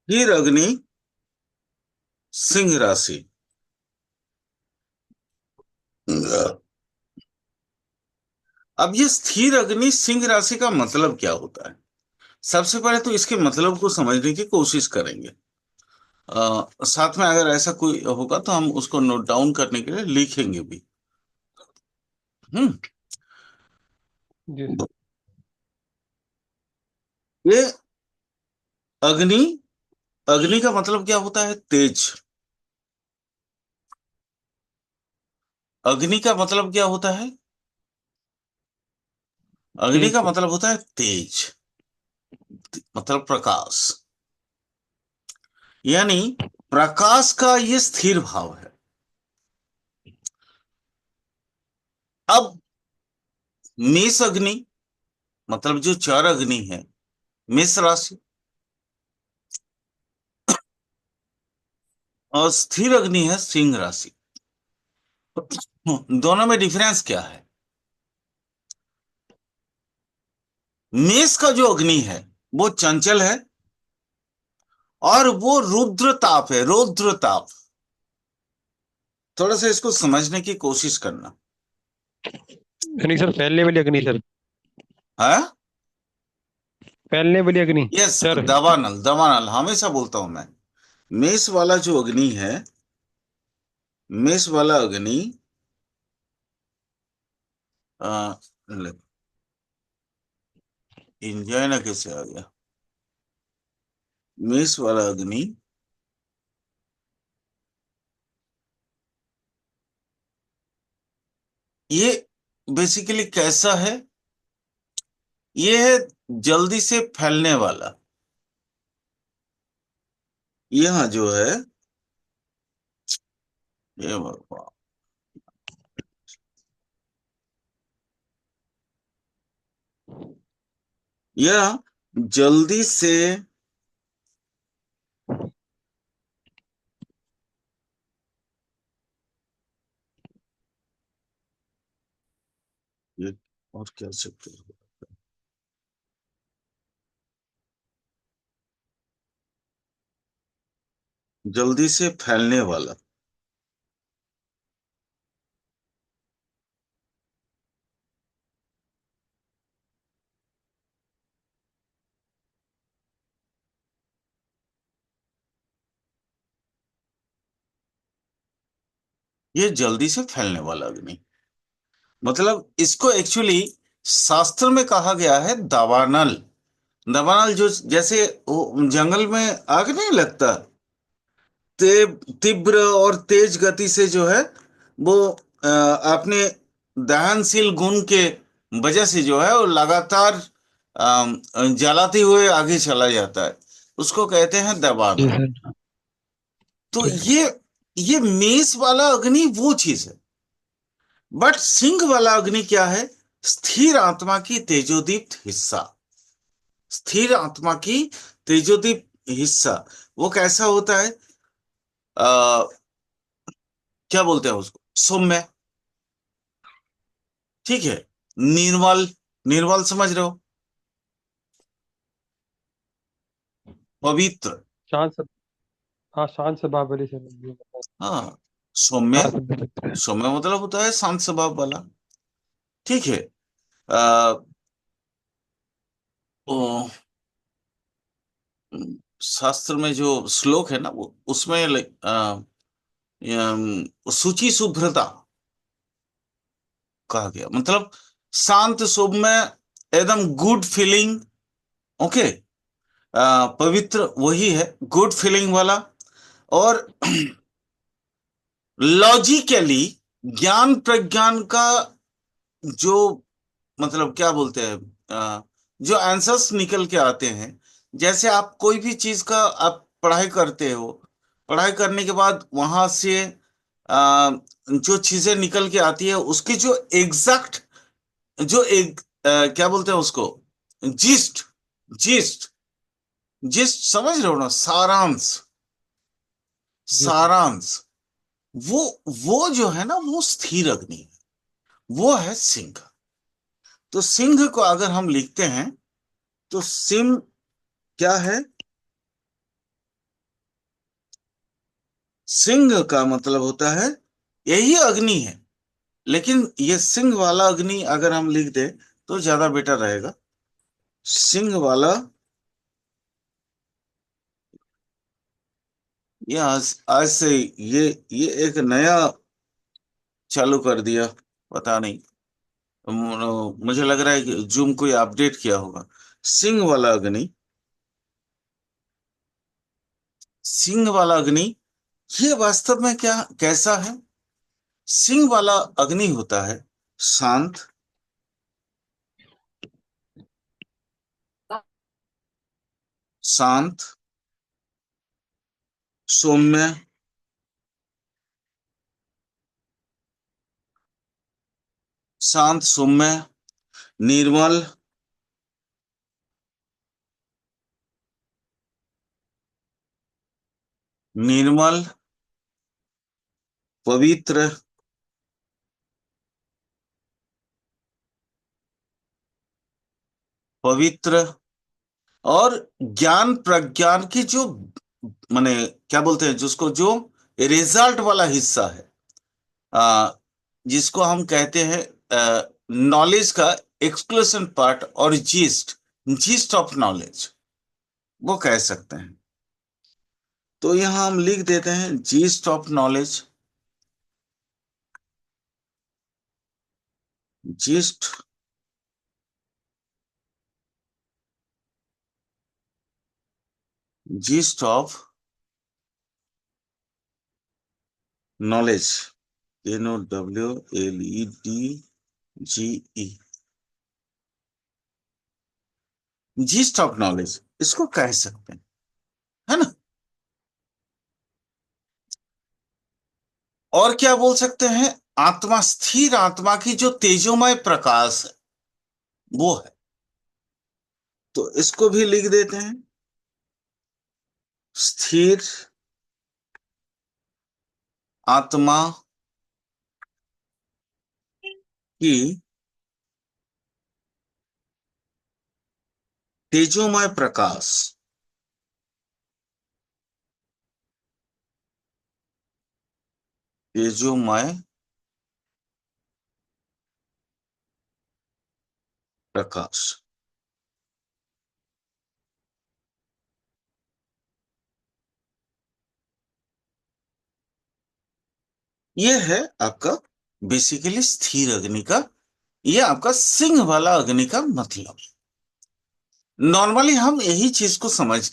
स्थिर अग्नि सिंह राशि। अब ये स्थिर अग्नि सिंह राशि का मतलब क्या होता है? सबसे पहले तो इसके मतलब को समझने की कोशिश करेंगे। साथ में अगर ऐसा कोई होगा तो हम उसको नोट डाउन करने के लिए लिखेंगे भी। हम्म। जी सर। ये अग्नि, अग्नि का मतलब क्या होता है? तेज। अग्नि का मतलब क्या होता है? अग्नि तेज का सर। मतलब होता है तेज, मतलब प्रकाश। यानी प्रकाश का ये स्थिर भाव है। अब मेष अग्नि, मतलब जो चार अग्नि है, मेष राशि। और स्थिर अग्नि है सिंह राशि। दोनों में डिफरेंस क्या है? मेष का जो अग्नि है वो चंचल है, और वो रुद्र ताप है, रौद्र ताप। थोड़ा सा इसको समझने की कोशिश करना। नहीं सर, फैलने वाली अग्नि सर। है। फैलने वाली अग्नि। यस। सर। दावानल, दावानल हमेशा बोलता हूं मैं। मेष वाला जो अग्नि है, मेष वाला अग्नि, आ, इंजॉय ना कैसे आ गया? मेष वाला अग्नि ये बेसिकली कैसा है? ये है जल्दी से फैलने वाला। यहाँ जो है, ये भगवान, यह जल्दी से, ये और क्या सकते हो, जल्दी से फैलने वाला। ये जल्दी से फैलने वाला अग्नि, मतलब इसको एक्चुअली शास्त्र में कहा गया है दावानल। दावानल जो जैसे वो जंगल में आग नहीं लगता, तीव्र और तेज गति से जो है वो अपने दहनशील गुण के वजह से जो है वो लगातार जलाते हुए आगे चला जाता है। उसको कहते हैं जी दावानल। सर। तो ठीक। ये मेष वाला अग्नि वो चीज है। बट सिंह वाला अग्नि क्या है? स्थिर आत्मा की तेजोदीप्त हिस्सा। स्थिर आत्मा की तेजोदीप्त हिस्सा। वो कैसा होता है? आ, क्या बोलते हैं उसको? सौम्य। ठीक है। निर्मल, निर्मल समझ रहे हो? पवित्र। शांत सब। हाँ, शांत स्वभाव वाली सर, ये मतलब। हाँ, सौम्य। हाँ सब बोल सकते हैं। सौम्य मतलब होता है शांत स्वभाव वाला। ठीक है। आ, ओ, शास्त्र में जो श्लोक है ना, वो उसमें शुचि शुभ्रता कहा गया, मतलब शांत सौम्य, एकदम गुड फीलिंग। ओके। पवित्र वही है, गुड फीलिंग वाला। और लॉजिकली ज्ञान प्रज्ञान का जो, मतलब क्या बोलते हैं, जो आंसर्स निकल के आते हैं। जैसे आप कोई भी चीज का आप पढ़ाई करते हो, पढ़ाई करने के बाद वहां से जो चीजें निकल के आती है उसकी जो एग्जैक्ट, जो एक क्या बोलते हैं उसको, जिस्ट, जिस्ट, जिस्ट समझ रहे हो ना? सारांश, जी सर। सारांश। वो वो जो है ना, वो स्थिर अग्नि है। वो है सिंह। तो सिंह को अगर हम लिखते हैं तो सिंह क्या है? सिंह का मतलब होता है, यही अग्नि है, लेकिन ये सिंह वाला अग्नि अगर हम लिख दे तो ज्यादा बेटर रहेगा। सिंह वाला, ये आज से ये एक नया चालू कर दिया, पता नहीं। मुझे लग रहा है कि जूम कोई अपडेट किया होगा। सिंह वाला अग्नि, सिंह वाला अग्नि, ये वास्तव में क्या कैसा है? सिंह वाला अग्नि होता है शांत, शांत, सौम्य, शांत सौम्य, निर्मल, निर्मल, पवित्र, पवित्र, और ज्ञान प्रज्ञान की जो, माने क्या बोलते हैं जिसको, जो रिजल्ट वाला हिस्सा है, आ, जिसको हम कहते हैं नॉलेज का एक्सक्लूसिव पार्ट और जीस्ट, जीस्ट ऑफ नॉलेज, वो कह सकते हैं। तो यहां हम लिख देते हैं yeast of knowledge, yeast, yeast of knowledge, NOWLEDGE, yeast of knowledge इसको कह सकते हैं, है ना। और क्या बोल सकते हैं? आत्मा, स्थिर आत्मा की जो तेजोमय प्रकाश है, वो है। तो इसको भी लिख देते हैं, स्थिर आत्मा की तेजोमय प्रकाश, तेजोमय प्रकाश, ये है आपका बेसिकली स्थिर अग्नि का, ये आपका सिंह वाला अग्नि का मतलब। नॉर्मली हम यही चीज को समझ,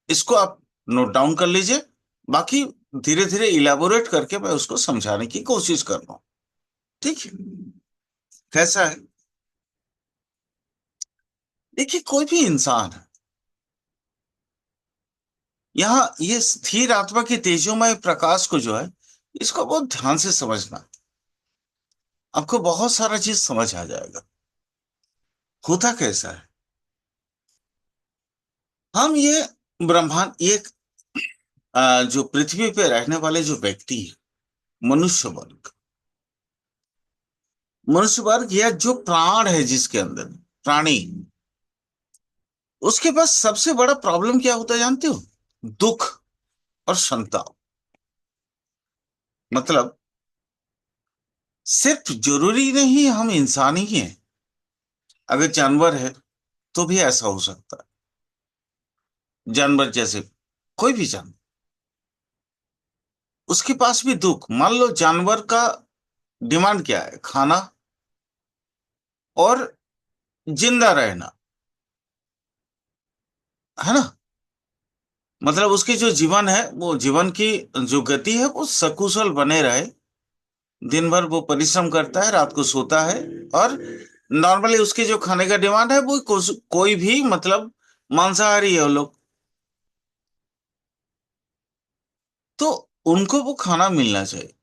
इसको आप नोट डाउन कर लीजिए, बाकी धीरे धीरे इलाबोरेट करके मैं उसको समझाने की कोशिश कर रहा हूं। ठीक है, कैसा है? देखिए, कोई भी इंसान है, यहाँ ये स्थिर आत्मा की तेजोमय प्रकाश को जो है, इसको बहुत ध्यान से समझना, आपको बहुत सारा चीज समझ आ जाएगा। होता कैसा है, हम ये ब्रह्मांड, ये जो पृथ्वी पे रहने वाले जो व्यक्ति है, मनुष्य वर्ग, मनुष्य वर्ग या जो प्राण है जिसके अंदर, प्राणी, उसके पास सबसे बड़ा प्रॉब्लम क्या होता है जानते हो? दुख और संताप। मतलब सिर्फ जरूरी नहीं हम इंसान ही हैं, अगर जानवर है तो भी ऐसा हो सकता है। जानवर जैसे कोई भी जानवर, उसके पास भी दुख। मान लो जानवर का डिमांड क्या है? खाना और जिंदा रहना, है ना। मतलब उसकी जो जीवन है, वो जीवन की जो गति है वो सकुशल बने रहे। दिन भर वो परिश्रम करता है, रात को सोता है, और नॉर्मली उसकी जो खाने का डिमांड है वो कोई भी मतलब मांसाहारी है वो लोग, तो उनको वो खाना मिलना चाहिए।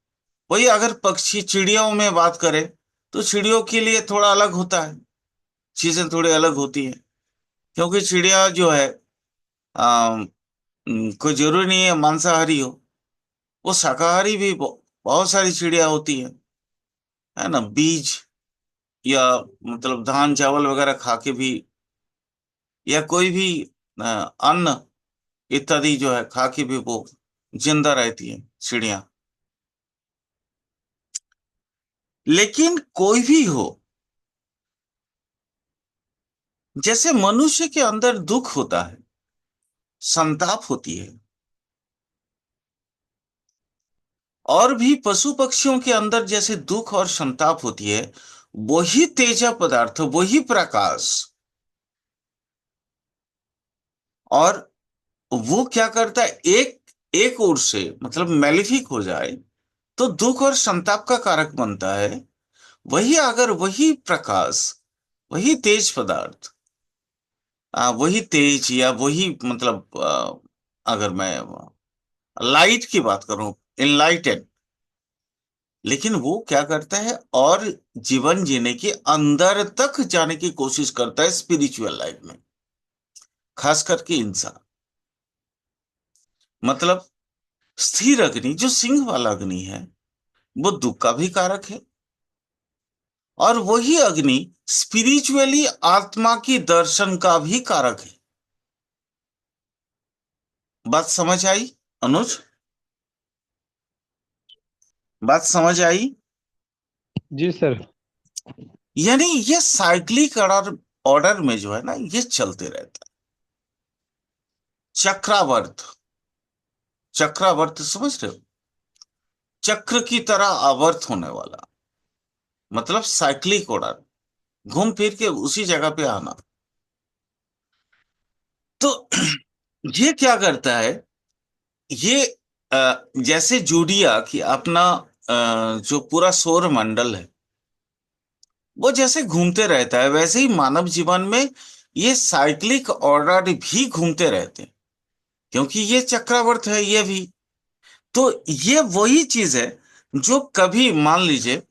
वही अगर पक्षी चिड़ियों में बात करें, तो चिड़ियों के लिए थोड़ा अलग होता है, चीजें थोड़ी अलग होती है, क्योंकि चिड़िया जो है, कोई जरूरी नहीं है मांसाहारी हो, वो शाकाहारी भी बहुत सारी चिड़िया होती है ना। बीज या मतलब धान चावल वगैरह खा के भी, या कोई भी अन्न इत्यादि जो है खा के भी वो जिंदा रहती है चिड़िया। लेकिन कोई भी हो, जैसे मनुष्य के अंदर दुख होता है, संताप होती है, और भी पशु पक्षियों के अंदर जैसे दुख और संताप होती है, वही तेजा पदार्थ, वही प्रकाश, और वो क्या करता है, एक एक ओर से मतलब मैलिफिक हो जाए तो दुख और संताप का कारक बनता है। वही अगर वही प्रकाश, वही तेज पदार्थ, वही तेज या वही मतलब अगर मैं लाइट की बात करूं, इनलाइटेड, लेकिन वो क्या करता है और जीवन जीने के अंदर तक जाने की कोशिश करता है स्पिरिचुअल लाइफ में, खास करके इंसान। मतलब स्थिर अग्नि जो सिंह वाला अग्नि है, वो दुख का भी कारक है, और वही अग्नि स्पिरिचुअली आत्मा की दर्शन का भी कारक है। बात समझ आई अनुज? बात समझ आई? जी सर। यानी ये साइक्लिक ऑर्डर, ऑर्डर में जो है ना, ये चलते रहता है। चक्रावर्त, चक्रावर्त समझ रहे हो? चक्र की तरह आवर्त होने वाला, मतलब साइक्लिक ऑर्डर, घूम फिर के उसी जगह पे आना। तो ये क्या करता है, ये जैसे जूडिया की अपना जो पूरा सौर मंडल है, वो जैसे घूमते रहता है, वैसे ही मानव जीवन में ये साइक्लिक ऑर्डर भी घूमते रहते हैं, क्योंकि ये चक्रावर्त है ये भी। तो ये वही चीज है जो कभी मान लीजिए,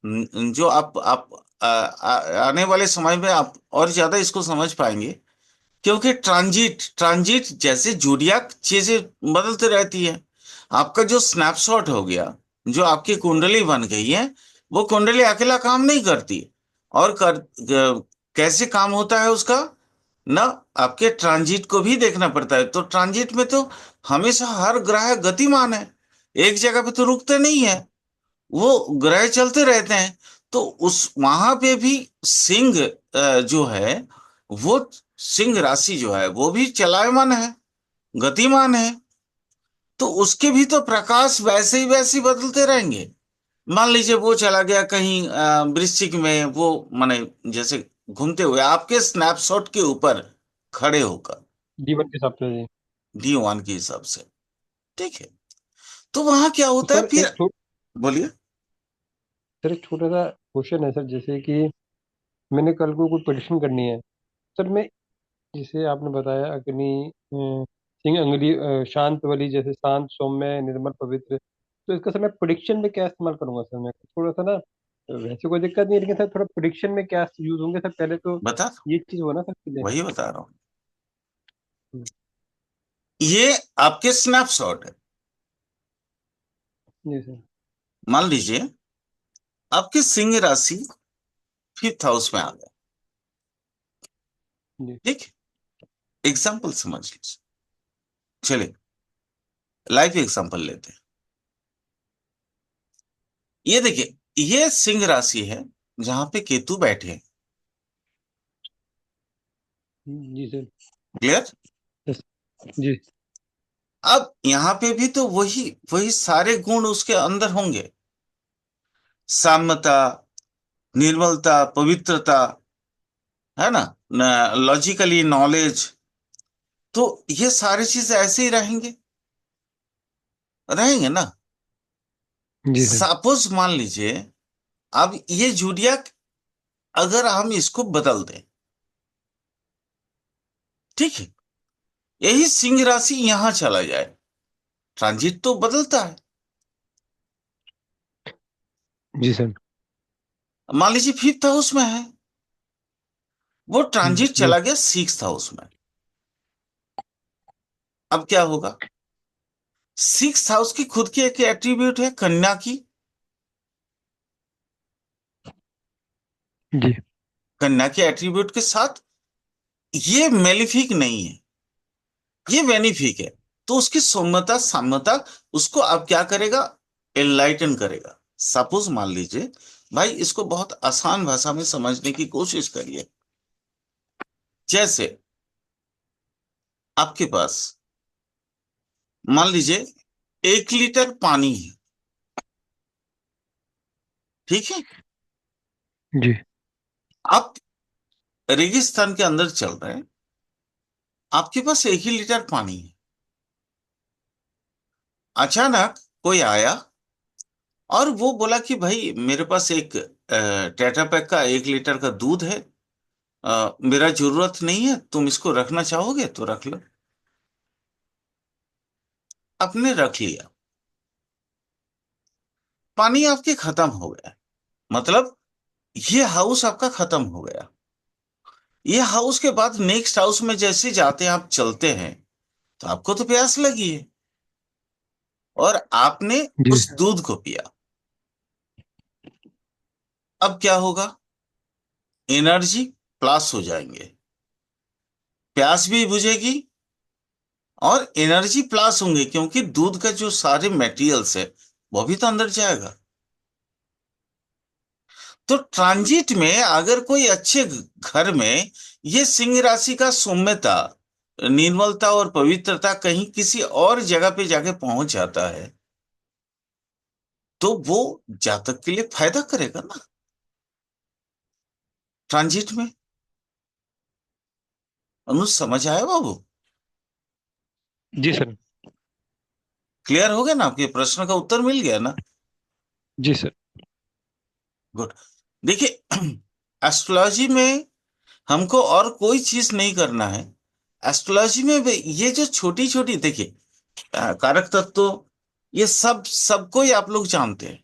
जो आप आने वाले समय में आप और ज्यादा इसको समझ पाएंगे, क्योंकि ट्रांजिट ट्रांजिट जैसे जोडियाक चीजें बदलती रहती है। आपका जो स्नैपशॉट हो गया, जो आपकी कुंडली बन गई है, वो कुंडली अकेला काम नहीं करती। और कैसे काम होता है उसका ना, आपके ट्रांजिट को भी देखना पड़ता है। तो ट्रांजिट में तो हमेशा हर ग्रह गतिमान है, एक जगह पे तो रुकते नहीं है, वो ग्रह चलते रहते हैं। तो उस वहां पे भी सिंह जो है, वो सिंह राशि जो है वो भी चलायमान है, गतिमान है। तो उसके भी तो प्रकाश वैसे ही बदलते रहेंगे। मान लीजिए वो चला गया कहीं वृश्चिक में, वो माने जैसे घूमते हुए आपके स्नैपशॉट के ऊपर खड़े होकर, जीवन के हिसाब से जी। D1 के हिसाब से, ठीक है। तो वहां क्या तो होता है सर फिर? बोलिए। एक छोटा सा क्वेश्चन है सर, जैसे कि मैंने कल को कोई प्रेडिक्शन करनी है सर। मैं जैसे आपने बताया अग्नि, सिंह अंगली, शांत वाली, जैसे शांत सौम्य निर्मल पवित्र, तो इसका सर मैं प्रिडिक्शन में क्या इस्तेमाल करूंगा सर? मैं थोड़ा सा ना, वैसे कोई दिक्कत नहीं है, लेकिन सर थोड़ा प्रिडिक्शन में क्या यूज होंगे सर, पहले तो बता, ये चीज हो ना सर पहले। वही बता रहा हूँ। हम्म, ये आपके स्नैपशॉट है। जी सर। मान लीजिए आपकी सिंह राशि 5th हाउस में आ गया, जी। ठीक। एग्जाम्पल समझ लीजिए, चलिए लाइव एग्जाम्पल लेते हैं। ये देखिए, ये सिंह राशि है जहां पे केतु बैठे हैं। जी सर। क्लियर? यस। जी। अब यहाँ पे भी तो वही वही सारे गुण उसके अंदर होंगे, साम्यता, निर्मलता, पवित्रता, है ना, लॉजिकली नॉलेज, तो ये सारी चीज ऐसे ही रहेंगे, रहेंगे ना। जी सर। सपोज मान लीजिए, अब ये जूडियक अगर हम इसको बदल दें, ठीक है, यही सिंह राशि यहां चला जाए, ट्रांजिट तो बदलता है। जी सर। मान लीजिए 5th हाउस में है, वो ट्रांजिट जी। चला गया 6th हाउस में। अब क्या होगा? 6th हाउस की खुद की एक एट्रीब्यूट है, कन्या की। जी। कन्या के एट्रीब्यूट के साथ ये मेलिफिक नहीं है, ये बेनिफिक है। तो उसकी सौम्यता साम्यता, उसको अब क्या करेगा, एनलाइटन करेगा। सपोज मान लीजिए, भाई इसको बहुत आसान भाषा में समझने की कोशिश करिए। जैसे आपके पास मान लीजिए 1 लीटर पानी है, ठीक है। जी। आप रेगिस्तान के अंदर चल रहे हैं, आपके पास 1 ही लीटर पानी है। अचानक कोई आया और वो बोला कि भाई मेरे पास एक टाटा पैक का 1 लीटर का दूध है, मेरा जरूरत नहीं है, तुम इसको रखना चाहोगे तो रख लो। आपने रख लिया, पानी आपके खत्म हो गया, मतलब ये हाउस आपका खत्म हो गया। ये हाउस के बाद नेक्स्ट हाउस में जैसे जाते हैं, आप चलते हैं, तो आपको तो प्यास लगी है और आपने जी। उस दूध को पिया। अब क्या होगा, एनर्जी प्लस हो जाएंगे, प्यास भी बुझेगी और एनर्जी प्लस होंगे, क्योंकि दूध का जो सारे मटेरियल्स है वो भी तो अंदर जाएगा। तो ट्रांजिट में अगर कोई अच्छे घर में ये सिंह राशि का सौम्यता, निर्मलता और पवित्रता कहीं किसी और जगह पे जाके पहुंच जाता है, तो वो जातक के लिए फायदा करेगा ना, ट्रांजिट में। अनुज समझ आया बाबू? जी सर। क्लियर हो गया ना, आपके प्रश्न का उत्तर मिल गया ना? जी सर। गुड। देखिए एस्ट्रोलॉजी में हमको और कोई चीज नहीं करना है। एस्ट्रोलॉजी में भी ये जो छोटी छोटी, देखिए कारक तत्व, ये सब सबको ही आप लोग जानते हैं।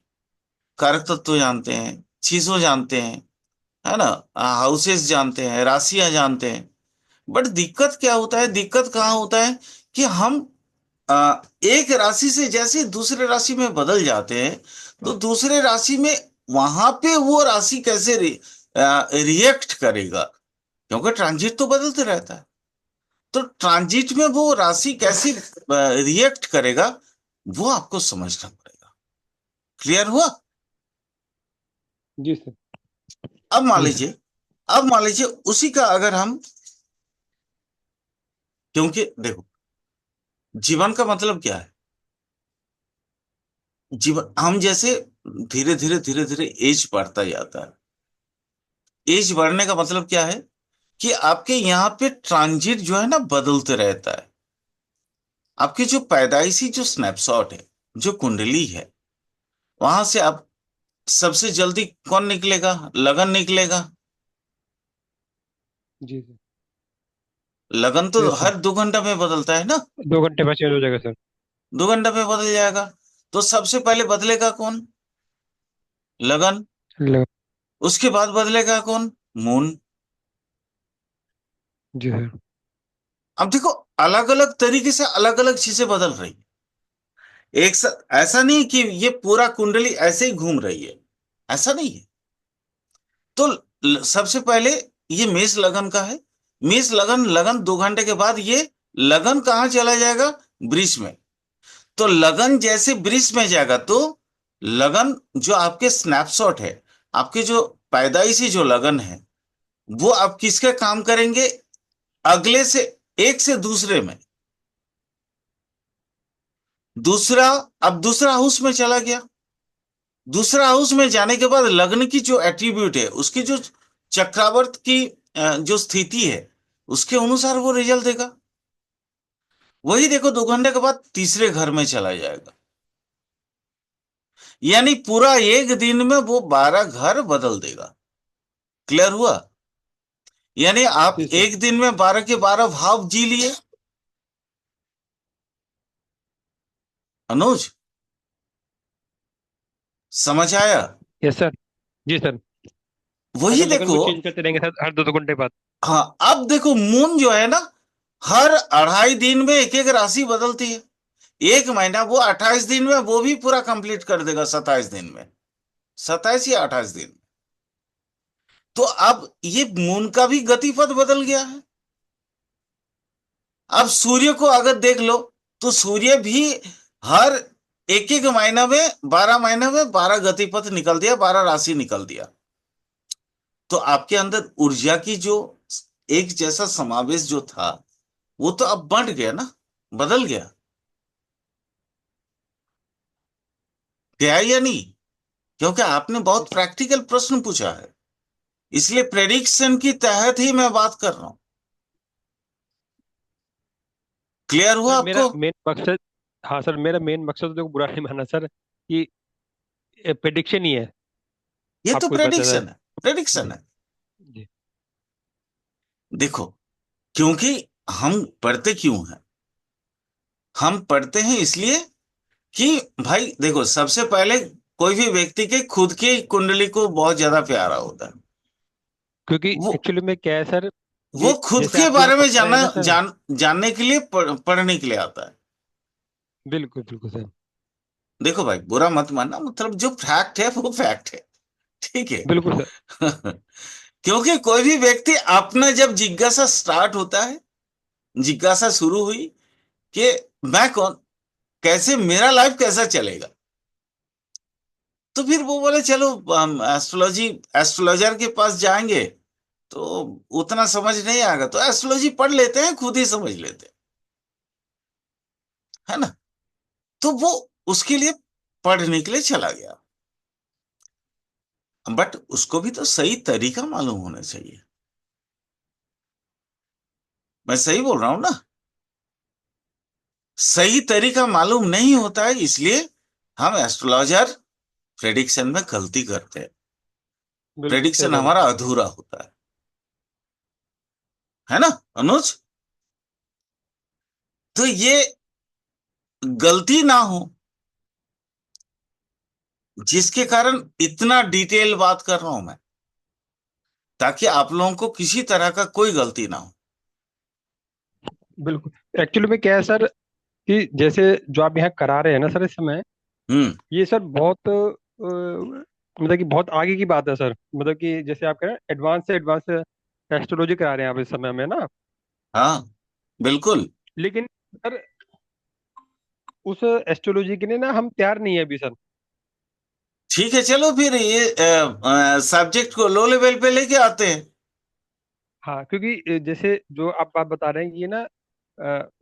कारक तत्व जानते हैं, चीजों जानते हैं, है ना, हाउसेस जानते हैं, राशियां जानते हैं। बट दिक्कत क्या होता है, दिक्कत कहाँ होता है कि हम एक राशि से जैसे दूसरे राशि में बदल जाते हैं, तो दूसरे राशि में वहां पे वो राशि कैसे रिएक्ट करेगा, क्योंकि ट्रांजिट तो बदलते रहता है। तो ट्रांजिट में वो राशि कैसे रिएक्ट करेगा, वो आपको समझना पड़ेगा। क्लियर हुआ? जी सर। अब मान जी सर। लीजिए, अब मान लीजिए उसी का अगर हम, क्योंकि देखो जीवन का मतलब क्या है, जीवन हम जैसे धीरे धीरे एज बढ़ता जाता है। एज बढ़ने का मतलब क्या है कि आपके यहाँ पे ट्रांजिट जो है ना बदलते रहता है। आपकी जो पैदाइशी जो स्नैपशॉट है, जो कुंडली है, वहां से आप सबसे जल्दी कौन निकलेगा, लगन निकलेगा। जी सर। लगन तो यस सर। हर 2 घंटा में बदलता है ना, 2 घंटे बाद चेंज हो जाएगा सर। 2 घंटा में बदल जाएगा। तो सबसे पहले बदलेगा कौन, लगन। लगा। उसके बाद बदलेगा कौन, मून। जी सर। अब देखो अलग अलग तरीके से अलग अलग चीजें बदल रही है। एक साथ ऐसा नहीं कि ये पूरा कुंडली ऐसे ही घूम रही है, ऐसा नहीं है। तो सबसे पहले ये मेष लगन का है। मेष लगन, लगन 2 घंटे के बाद ये लगन कहाँ चला जाएगा, वृष में। तो लगन जैसे वृष में जाएगा, तो लगन जो आपके स्नैपशॉट है, आपके जो पैदाइशी जो लगन है, वो आप किसके काम करेंगे, अगले से एक से दूसरे में। दूसरा, अब दूसरा हाउस में चला गया। दूसरा हाउस में जाने के बाद लग्न की जो एट्रीब्यूट है, उसकी जो चक्रवात की जो स्थिति है, उसके अनुसार वो रिजल्ट देगा। वही देखो 2 घंटे के बाद तीसरे घर में चला जाएगा। यानी पूरा एक दिन में वो 12 घर बदल देगा। क्लियर हुआ? यानी आप जी सर। एक दिन में 12 के 12 भाव जी लिए। अनुज समझ आया? Yes sir. जी सर। वही मतलब लगन देखो। को चेंज करते रहेंगे सर हर 2-2 घंटे बाद। हाँ, अब देखो मून जो है ना, हर 2.5 दिन में एक एक राशि बदलती है। एक महीना, वो 28 दिन में वो भी पूरा कंप्लीट कर देगा, 27 दिन में, 27 या 28 दिन। तो अब ये मून का भी गतिपथ बदल गया है। अब सूर्य को अगर देख लो, तो सूर्य भी हर एक एक महीना में, 12 महीने में 12 गतिपथ निकल दिया, 12 राशि निकल दिया। तो आपके अंदर ऊर्जा की जो एक जैसा समावेश जो था, वो तो अब बढ़ गया ना, बदल गया, गया या नहीं? क्योंकि आपने बहुत प्रैक्टिकल प्रश्न पूछा है, इसलिए प्रेडिक्शन की तहत ही मैं बात कर रहा हूं। क्लियर हुआ सर मेरा आपको? मेन मकसद, हाँ सर, मेरा मेन मकसद तो बुरा नहीं मानना सर, कि प्रेडिक्शन ही है। ये तो आपको भी पता है प्रेडिक्शन सर। है, प्रेडिक्शन जी। है। जी। देखो, क्योंकि हम पढ़ते क्यों हैं? हम पढ़ते हैं इसलिए कि भाई देखो, सबसे पहले कोई भी व्यक्ति के खुद की कुंडली को बहुत ज्यादा प्यारा होता है। क्योंकि वो एक्चुअली में क्या है सर, वो ये खुद जैसे के आप यहाँ बारे में पढ़ रहे हैं जानना ना सर। जानने के लिए पढ़ने के लिए आता है। बिल्कुल बिल्कुल सर। देखो भाई, बुरा मत मानना, मतलब जो फैक्ट है वो फैक्ट है, ठीक है। बिल्कुल सर। क्योंकि कोई भी व्यक्ति अपना जब जिज्ञासा स्टार्ट होता है, जिज्ञासा शुरू हुई कि मैं कौन, कैसे मेरा लाइफ कैसा चलेगा, तो फिर वो बोले चलो हम एस्ट्रोलॉजी, एस्ट्रोलॉजर के पास जाएंगे, तो उतना समझ नहीं आएगा तो एस्ट्रोलॉजी पढ़ लेते हैं, खुद ही समझ लेते हैं, है ना? तो वो उसके लिए पढ़ने के लिए चला गया, बट उसको भी तो सही तरीका मालूम होना चाहिए। मैं सही बोल रहा हूं ना? सही तरीका मालूम नहीं होता है, इसलिए हम एस्ट्रोलॉजर प्रेडिक्शन में गलती करते हैं, बिल्कुल सही प्रेडिक्शन बात है हमारा सर। अधूरा होता है ना अनुज? तो ये गलती ना हो, जिसके कारण इतना डिटेल बात कर रहा हूं मैं, ताकि आप लोगों को किसी तरह का कोई गलती ना हो। बिल्कुल एक्चुअली में क्या है सर, कि जैसे जो आप यहाँ करा रहे हैं ना सर इस समय, हम्म। ये सर बहुत मतलब कि बहुत आगे की बात है सर। मतलब कि जैसे आप कह रहे हैं एडवांस से एडवांस एस्ट्रोलॉजी करा रहे हैं आप इस समय में ना। हाँ, बिल्कुल। लेकिन सर उस एस्ट्रोलॉजी के लिए ना हम तैयार नहीं है अभी सर। ठीक है, चलो फिर ये सब्जेक्ट को लो लेवल पे लेके आते हैं। हाँ क्योंकि जैसे जो आप बात बता रहे हैं कि ये ना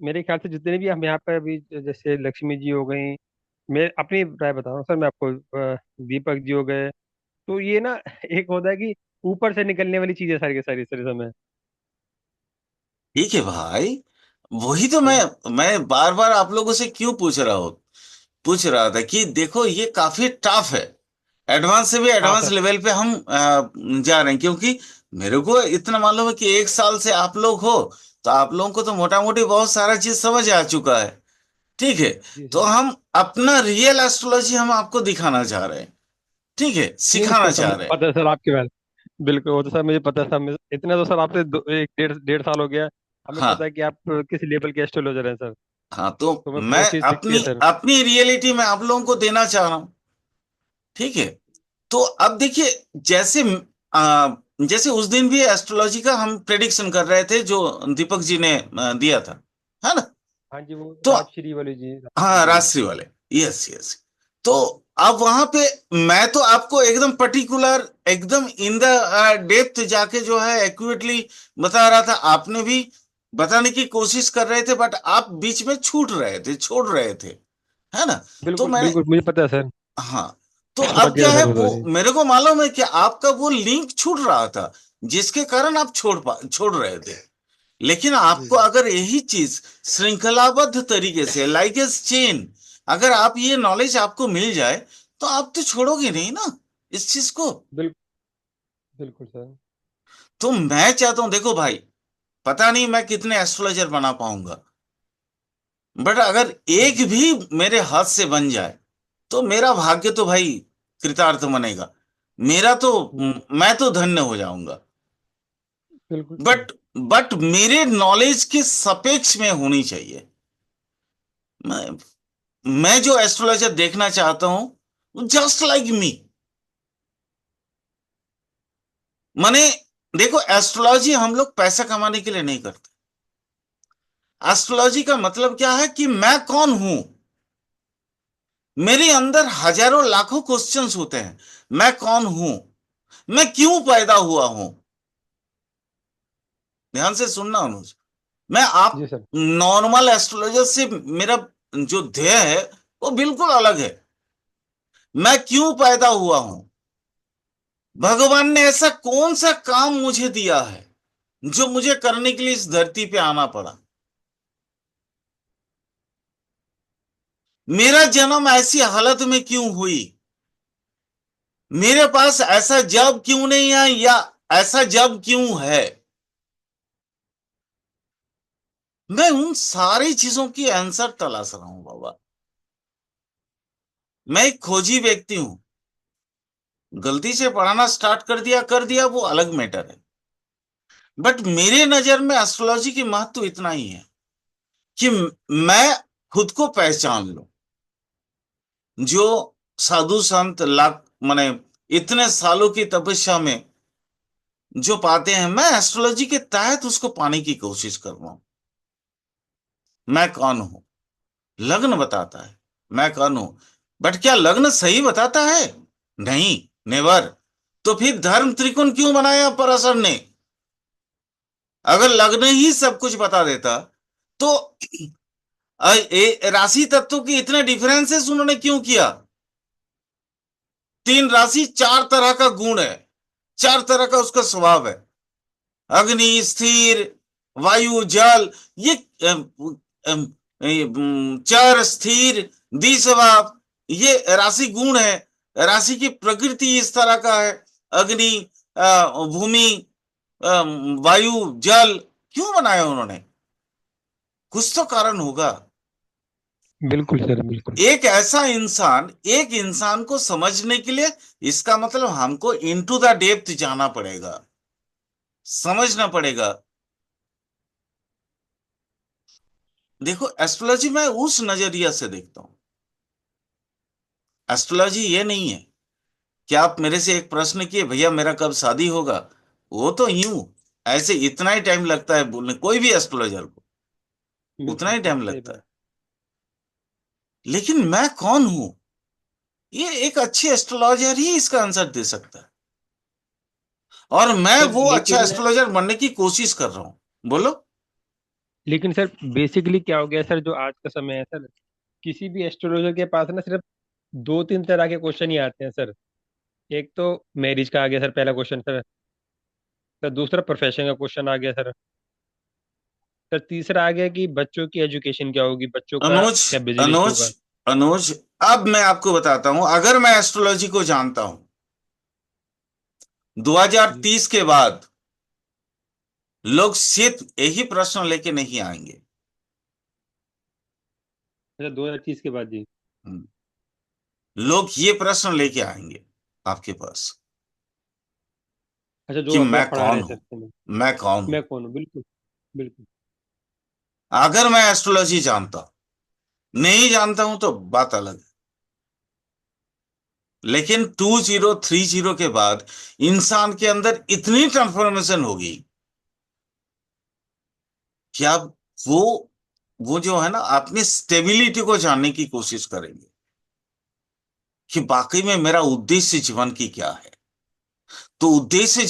मेरे ख्याल से जितने भी हम यहाँ पे अभी, जैसे लक्ष्मी जी हो गई, मैं अपनी राय बता रहा हूँ सर, मैं आपको दीपक जी हो गए, तो ये ना एक होता है कि ऊपर से निकलने वाली चीजें सारी की सारी सर इस समय। ठीक है भाई, वही तो जी। मैं बार बार आप लोगों से क्यों पूछ रहा था कि देखो ये काफी टफ है। एडवांस से भी हाँ एडवांस सर। लेवल पे हम जा रहे हैं, क्योंकि मेरे को इतना मालूम है कि 1 साल से आप लोग हो, तो आप लोगों को तो मोटा मोटी बहुत सारा चीज समझ आ चुका है, ठीक है। जी तो सर। हम अपना रियल एस्ट्रोलॉजी हम आपको दिखाना चाह रहे हैं, ठीक है, नहीं नहीं सिखाना सर, चाह मुझे रहे हैं। पता है सर आपके बारे में। बिल्कुल वो तो सर मुझे पता है सर, इतना तो सर आपसे एक डेढ़ डेढ़ साल हो गया। हमें पता हाँ। है कि आप किस लेवल के एस्ट्रोलॉजर हैं सर। हाँ, तो तो मैं मैं वो चीज़ दिखती है अपनी सर। अपनी रियलिटी में आप लोगों को देना चाह रहा हूं, ठीक है। तो अब देखिए, जैसे जैसे उस दिन भी एस्ट्रोलॉजी का हम प्रेडिक्शन कर रहे थे जो दीपक जी ने दिया था, है ना? हाँ जी, वो तो राजश्री वाली जी, राजश्री हाँ, जी। राजश्री वाले, यस यस। तो अब वहां पे मैं तो आपको एकदम पर्टिकुलर, एकदम इन द डेप्थ जाके जो है एक्यूरेटली बता रहा था, आपने भी बताने की कोशिश कर रहे थे, बट आप बीच में छूट रहे थे, छोड़ रहे थे, है ना? तो बिल्कुल मैंने, बिल्कुल मुझे पता है सर। हाँ, तो समझ अब क्या गया है, सर वो वो जी। मेरे को मालूम है कि आपका वो लिंक छूट रहा था, जिसके कारण आप छोड़ रहे थे। लेकिन जी आपको जी। अगर यही चीज श्रृंखलाबद्ध तरीके से, लाइक ए चेन, अगर आप ये नॉलेज आपको मिल जाए, तो आप तो छोड़ोगे नहीं ना इस चीज को। बिल्कुल बिल्कुल सर। तो मैं चाहता हूं, देखो भाई, पता नहीं मैं कितने एस्ट्रोलॉजर बना पाऊंगा, बट अगर एक जी। भी मेरे हाथ से बन जाए, तो मेरा भाग्य तो भाई कृतार्थ बनेगा, मेरा तो, जी। मैं तो धन्य हो जाऊंगा। बिल्कुल सर। बट बट मेरे नॉलेज के सापेक्ष में होनी चाहिए। मैं मैं जो एस्ट्रोलॉजर देखना चाहता हूं, जस्ट लाइक मी, माने देखो, एस्ट्रोलॉजी हम लोग पैसा कमाने के लिए नहीं करते, एस्ट्रोलॉजी का मतलब क्या है कि मैं कौन हूं। मेरे अंदर हजारों लाखों क्वेश्चंस होते हैं। मैं कौन हूं, मैं क्यों पैदा हुआ हूं। ध्यान से सुनना अनुज, मैं आप जी सर। नॉर्मल एस्ट्रोलॉजर से मेरा जो ध्येय है वो बिल्कुल अलग है। मैं क्यों पैदा हुआ हूं, भगवान ने ऐसा कौन सा काम मुझे दिया है जो मुझे करने के लिए इस धरती पे आना पड़ा। मेरा जन्म ऐसी हालत में क्यों हुई, मेरे पास ऐसा जॉब क्यों नहीं है, या ऐसा जॉब क्यों है। मैं उन सारी चीजों की आंसर तलाश रहा हूं बाबा। मैं एक खोजी व्यक्ति हूं। गलती से पढ़ाना स्टार्ट कर दिया वो अलग मैटर है। बट मेरे नजर में एस्ट्रोलॉजी की महत्व इतना ही है कि मैं खुद को पहचान लूं। जो साधु संत लाख माने इतने सालों की तपस्या में जो पाते हैं, मैं एस्ट्रोलॉजी के तहत उसको पाने की कोशिश कर रहा हूं। मैं कौन हूं, लग्न बताता है मैं कौन हूं। बट क्या लग्न सही बताता है? नहीं, नेवर। तो फिर धर्म त्रिकोण क्यों बनाया पराशर ने? अगर लग्न ही सब कुछ बता देता तो राशि तत्वों के इतने डिफरेंसेस उन्होंने क्यों किया? तीन राशि, चार तरह का गुण है, चार तरह का उसका स्वभाव है। अग्नि, स्थिर, वायु, जल, ये चर, स्थिर, द्विस्वभाव, ये राशि गुण है। राशि की प्रकृति इस तरह का है। अग्नि, भूमि, वायु, जल, क्यों बनाया उन्होंने? कुछ तो कारण होगा। बिल्कुल सर, बिल्कुल। एक इंसान को समझने के लिए, इसका मतलब हमको इनटू द डेप्थ जाना पड़ेगा, समझना पड़ेगा। देखो, एस्ट्रोलॉजी मैं उस नजरिया से देखता हूं। एस्ट्रोलॉजी ये नहीं है कि आप मेरे से एक प्रश्न किए, भैया मेरा कब शादी होगा। वो तो यूं ऐसे इतना ही टाइम लगता है बोलने, कोई भी एस्ट्रोलॉजर को उतना बिल्कुल ही सर, टाइम सही लगता बात। है। लेकिन मैं कौन हूं, ये एक अच्छी एस्ट्रोलॉजर ही इसका आंसर दे सकता है। और मैं सर वो अच्छा लेकिन एस्ट्रोलॉजर बनने की कोशिश कर रहा हूं। बोलो। लेकिन सर बेसिकली क्या हो गया सर, जो आज का समय है सर, किसी भी एस्ट्रोलॉजर के पास ना सिर्फ दो तीन तरह के क्वेश्चन ही आते हैं सर। एक तो मैरिज का आ गया सर, पहला क्वेश्चन सर। सर दूसरा प्रोफेशन का क्वेश्चन आ गया सर। सर तीसरा आ गया कि बच्चों की एजुकेशन क्या होगी, बच्चों का अनुज, क्या बिजनेस अनुज, होगा। अनुज, अब मैं आपको बताता हूं, अगर मैं एस्ट्रोलॉजी को जानता हूं, जी। 2030 के बाद लोग सिर्फ यही प्रश्न लेके नहीं आएंगे। अच्छा, 2030 के बाद जी। हम्म, लोग ये प्रश्न लेके आएंगे आपके पास अच्छा, जो कि अभी मैं आप पढ़ा रहे कौन हैं हूं, सर समय। मैं कौन हूं। मैं कौन हूँ, बिल्कुल। बिल्कुल। अगर मैं एस्ट्रोलॉजी जानता हूं, नहीं जानता हूं तो बात अलग है। लेकिन 2030 के बाद इंसान के अंदर इतनी ट्रांसफॉर्मेशन होगी कि आप वो वो जो है ना, अपनी स्टेबिलिटी को जानने की कोशिश करेंगे कि वाकई में मेरा उद्देश्य जीवन की क्या है। तो उद्देश्य